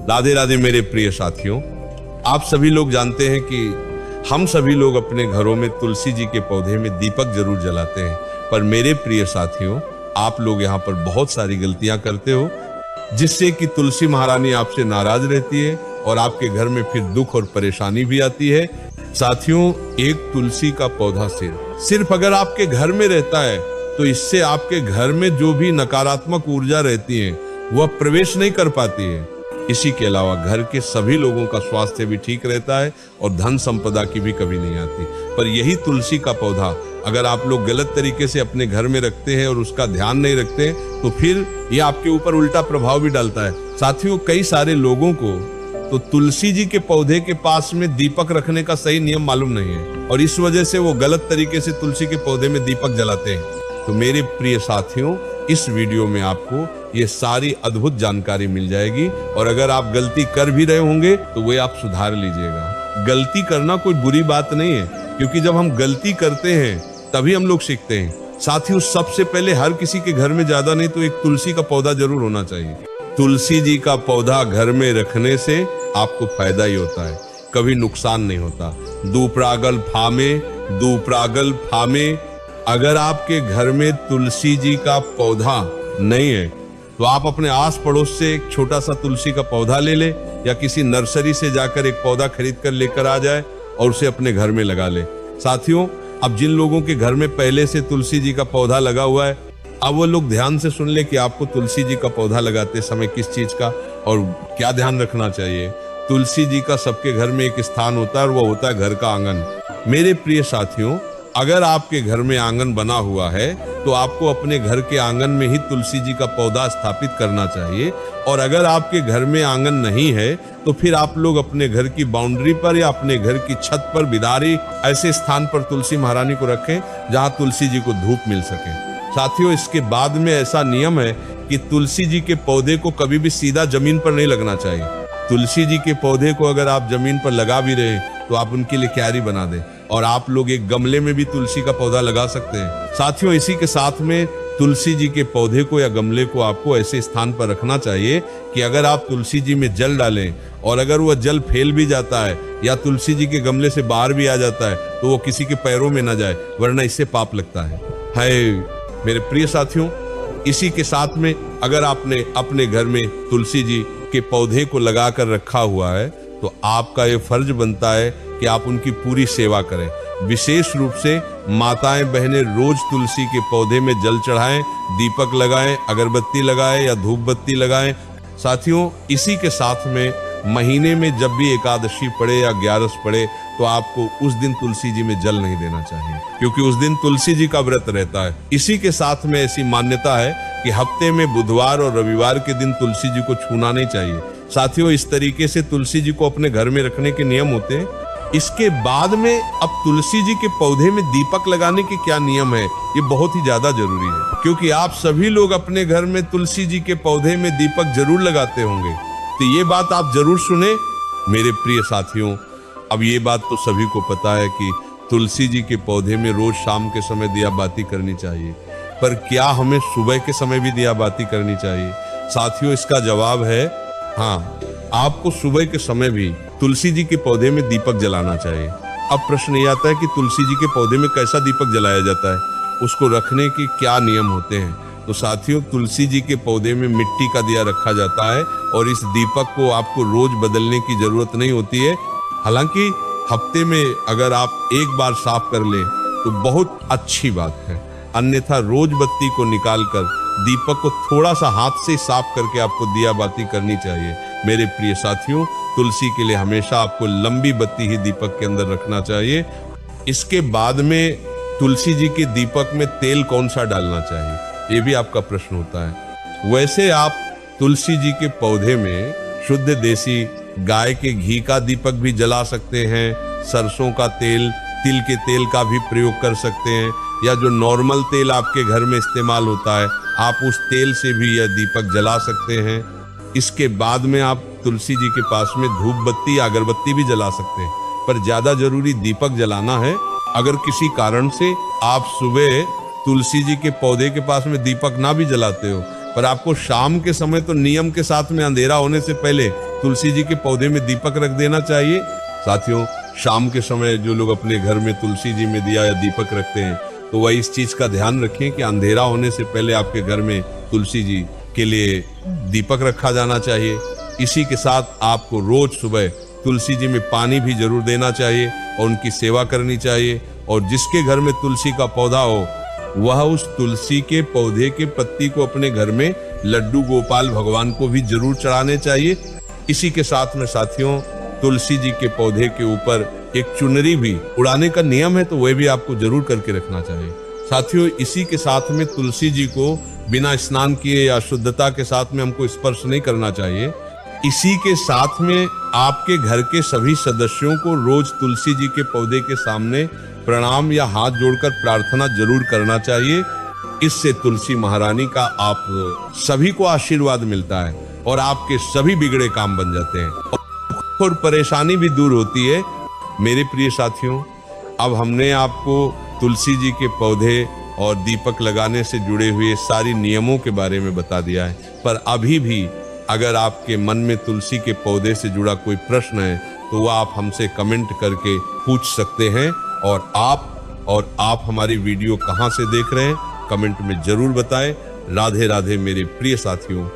राधे राधे मेरे प्रिय साथियों, आप सभी लोग जानते हैं कि हम सभी लोग अपने घरों में तुलसी जी के पौधे में दीपक जरूर जलाते हैं, पर मेरे प्रिय साथियों, आप लोग यहाँ पर बहुत सारी गलतियां करते हो, जिससे कि तुलसी महारानी आपसे नाराज रहती है और आपके घर में फिर दुख और परेशानी भी आती है। साथियों, एक तुलसी का पौधा सिर्फ अगर आपके घर में रहता है तो इससे आपके घर में जो भी नकारात्मक ऊर्जा रहती है वह प्रवेश नहीं कर पाती है। इसी के अलावा घर के सभी लोगों का स्वास्थ्य भी ठीक रहता है और धन संपदा की भी कमी नहीं आती। पर यही तुलसी का पौधा अगर आप लोग गलत तरीके से अपने घर में रखते हैं और उसका ध्यान नहीं रखते तो फिर ये आपके ऊपर उल्टा प्रभाव भी डालता है। साथियों, कई सारे लोगों को तो तुलसी जी के पौधे के पास में दीपक रखने का सही नियम मालूम नहीं है और इस वजह से वो गलत तरीके से तुलसी के पौधे में दीपक जलाते हैं। तो मेरे प्रिय साथियों, इस वीडियो में आपको ये सारी अद्भुत जानकारी मिल जाएगी और अगर आप गलती कर भी रहे होंगे तो वो आप सुधार लीजिएगा। गलती करना कोई बुरी बात नहीं है, क्योंकि जब हम गलती करते हैं तभी हम लोग सीखते हैं। साथियों, सबसे पहले हर किसी के घर में ज्यादा नहीं तो एक तुलसी का पौधा जरूर होना चाहिए। तुलसी जी का पौधा घर में रखने से आपको फायदा ही होता है, कभी नुकसान नहीं होता। दूपरागल फामे। अगर आपके घर में तुलसी जी का पौधा नहीं है तो आप अपने आस पड़ोस से एक छोटा सा तुलसी का पौधा ले ले या किसी नर्सरी से जाकर एक पौधा खरीद कर लेकर आ जाए और उसे अपने घर में लगा ले। साथियों, अब जिन लोगों के घर में पहले से तुलसी जी का पौधा लगा हुआ है, अब वो लोग ध्यान से सुन ले कि आपको तुलसी जी का पौधा लगाते समय किस चीज का और क्या ध्यान रखना चाहिए। तुलसी जी का सबके घर में एक स्थान होता है और वो होता है घर का आंगन। मेरे प्रिय साथियों, अगर आपके घर में आंगन बना हुआ है तो आपको अपने घर के आंगन में ही तुलसी जी का पौधा स्थापित करना चाहिए। और अगर आपके घर में आंगन नहीं है तो फिर आप लोग अपने घर की बाउंड्री पर या अपने घर की छत पर बिदारी ऐसे स्थान पर तुलसी महारानी को रखें जहां तुलसी जी को धूप मिल सके। साथियों, इसके बाद में ऐसा नियम है कि तुलसी जी के पौधे को कभी भी सीधा जमीन पर नहीं लगना चाहिए। तुलसी जी के पौधे को अगर आप जमीन पर लगा भी रहे तो आप उनके लिए क्यारी बना दें और आप लोग एक गमले में भी तुलसी का पौधा लगा सकते हैं। साथियों, इसी के साथ में तुलसी जी के पौधे को या गमले को आपको ऐसे स्थान पर रखना चाहिए कि अगर आप तुलसी जी में जल डालें और अगर वह जल फेल भी जाता है या तुलसी जी के गमले से बाहर भी आ जाता है तो वो किसी के पैरों में न जाए, वरना इससे पाप लगता है। मेरे प्रिय साथियों, इसी के साथ में अगर आपने अपने घर में तुलसी जी के पौधे को लगा कर रखा हुआ है तो आपका ये फर्ज बनता है कि आप उनकी पूरी सेवा करें। विशेष रूप से माताएं बहनें रोज तुलसी के पौधे में जल चढ़ाएं, दीपक लगाएं, अगरबत्ती लगाएं या धूप बत्ती लगाएं। साथियों, इसी के साथ में महीने में जब भी एकादशी पड़े या 11 पड़े तो आपको उस दिन तुलसी जी में जल नहीं देना चाहिए, क्योंकि उस दिन तुलसी जी का व्रत रहता है। इसी के साथ में ऐसी मान्यता है कि हफ्ते में बुधवार और रविवार के दिन तुलसी जी को छूना नहीं चाहिए। साथियों, इस तरीके से तुलसी जी को अपने घर में रखने के नियम होते हैं। इसके बाद में अब तुलसी जी के पौधे में दीपक लगाने के क्या नियम है, ये बहुत ही ज्यादा जरूरी है, क्योंकि आप सभी लोग अपने घर में तुलसी जी के पौधे में दीपक जरूर लगाते होंगे। तो ये बात आप जरूर सुने मेरे प्रिय साथियों। अब ये बात तो सभी को पता है कि तुलसी जी के पौधे में रोज शाम के समय दिया बाती करनी चाहिए, पर क्या हमें सुबह के समय भी दिया बाती करनी चाहिए? साथियों, इसका जवाब है हाँ, आपको सुबह के समय भी तुलसी जी के पौधे में दीपक जलाना चाहिए। अब प्रश्न ये आता है कि तुलसी जी के पौधे में कैसा दीपक जलाया जाता है, उसको रखने के क्या नियम होते हैं? तो साथियों, तुलसी जी के पौधे में मिट्टी का दिया रखा जाता है और इस दीपक को आपको रोज बदलने की जरूरत नहीं होती है। हालांकि हफ्ते में अगर आप एक बार साफ कर लें तो बहुत अच्छी बात है, अन्यथा रोज बत्ती को निकालकर दीपक को थोड़ा सा हाथ से साफ करके आपको दिया बाती करनी चाहिए। मेरे प्रिय साथियों, तुलसी के लिए हमेशा आपको लंबी बत्ती ही दीपक के अंदर रखना चाहिए। इसके बाद में तुलसी जी के दीपक में तेल कौन सा डालना चाहिए, ये भी आपका प्रश्न होता है। वैसे आप तुलसी जी के पौधे में शुद्ध देसी गाय के घी का दीपक भी जला सकते हैं, सरसों का तेल, तिल के तेल का भी प्रयोग कर सकते हैं, या जो नॉर्मल तेल आपके घर में इस्तेमाल होता है आप उस तेल से भी यह दीपक जला सकते हैं। इसके बाद में आप तुलसी जी के पास में धूप बत्ती या अगरबत्ती भी जला सकते हैं, पर ज्यादा जरूरी दीपक जलाना है। अगर किसी कारण से आप सुबह तुलसी जी के पौधे के पास में दीपक ना भी जलाते हो, पर आपको शाम के समय तो नियम के साथ में अंधेरा होने से पहले तुलसी जी के पौधे में दीपक रख देना चाहिए। साथियों, शाम के समय जो लोग अपने घर में तुलसी जी में दिया या दीपक रखते हैं, तो वह इस चीज का ध्यान रखें कि अंधेरा होने से पहले आपके घर में तुलसी जी के लिए दीपक रखा जाना चाहिए। इसी के साथ आपको रोज सुबह तुलसी जी में पानी भी जरूर देना चाहिए और उनकी सेवा करनी चाहिए। और जिसके घर में तुलसी का पौधा हो, वह उस तुलसी के पौधे के पत्ती को अपने घर में लड्डू गोपाल भगवान को भी जरूर चढ़ाने चाहिए। इसी के साथ में साथियों, तुलसी जी के पौधे के ऊपर एक चुनरी भी उड़ाने का नियम है, तो वह भी आपको जरूर करके रखना चाहिए। साथियों, इसी के साथ में तुलसी जी को बिना स्नान किए या शुद्धता के साथ में हमको स्पर्श नहीं करना चाहिए। इसी के साथ में आपके घर के सभी सदस्यों को रोज तुलसी जी के पौधे के सामने प्रणाम या हाथ जोड़कर प्रार्थना जरूर करना चाहिए। इससे तुलसी महारानी का आप सभी को आशीर्वाद मिलता है और आपके सभी बिगड़े काम बन जाते हैं और परेशानी भी दूर होती है। मेरे प्रिय साथियों, अब हमने आपको तुलसी जी के पौधे और दीपक लगाने से जुड़े हुए सारी नियमों के बारे में बता दिया है, पर अभी भी अगर आपके मन में तुलसी के पौधे से जुड़ा कोई प्रश्न है तो वह आप हमसे कमेंट करके पूछ सकते हैं। और आप हमारी वीडियो कहां से देख रहे हैं, कमेंट में जरूर बताएं। राधे राधे मेरे प्रिय साथियों।